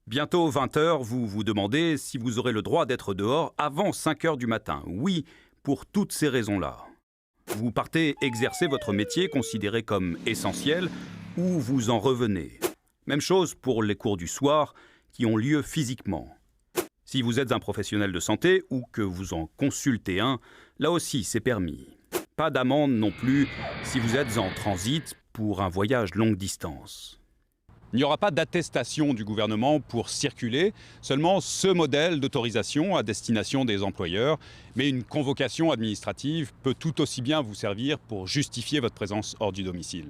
Bientôt 20 h, vous vous demandez si vous aurez le droit d'être dehors avant 5 h du matin. Oui, pour toutes ces raisons-là. Vous partez exercer votre métier considéré comme essentiel ou vous en revenez. Même chose pour les cours du soir qui ont lieu physiquement. Si vous êtes un professionnel de santé ou que vous en consultez un, là aussi c'est permis. Pas d'amende non plus si vous êtes en transit pour un voyage longue distance. Il n'y aura pas d'attestation du gouvernement pour circuler, seulement ce modèle d'autorisation à destination des employeurs. Mais une convocation administrative peut tout aussi bien vous servir pour justifier votre présence hors du domicile.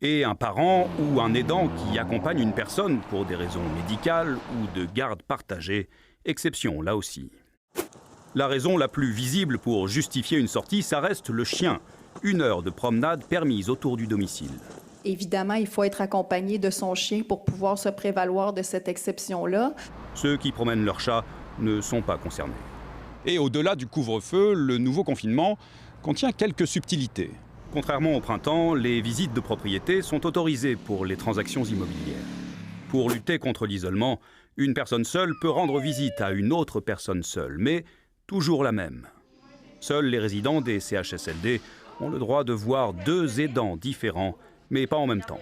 Et un parent ou un aidant qui accompagne une personne pour des raisons médicales ou de garde partagée, exception là aussi. La raison la plus visible pour justifier une sortie, ça reste le chien. 1 heure de promenade permise autour du domicile. Évidemment, il faut être accompagné de son chien pour pouvoir se prévaloir de cette exception-là. Ceux qui promènent leur chat ne sont pas concernés. Et au-delà du couvre-feu, le nouveau confinement contient quelques subtilités. Contrairement au printemps, les visites de propriété sont autorisées pour les transactions immobilières. Pour lutter contre l'isolement, une personne seule peut rendre visite à une autre personne seule, mais toujours la même. Seuls les résidents des CHSLD ont le droit de voir 2 aidants différents, mais pas en même temps.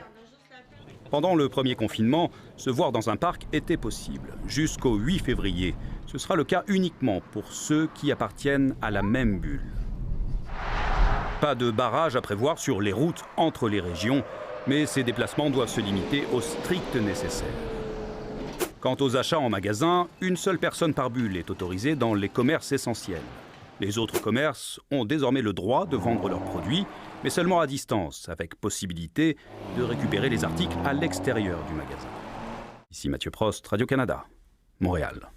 Pendant le premier confinement, se voir dans un parc était possible. Jusqu'au 8 février, ce sera le cas uniquement pour ceux qui appartiennent à la même bulle. Pas de barrage à prévoir sur les routes entre les régions, mais ces déplacements doivent se limiter au strict nécessaire. Quant aux achats en magasin, une seule personne par bulle est autorisée dans les commerces essentiels. Les autres commerces ont désormais le droit de vendre leurs produits, mais seulement à distance, avec possibilité de récupérer les articles à l'extérieur du magasin. Ici Mathieu Prost, Radio-Canada, Montréal.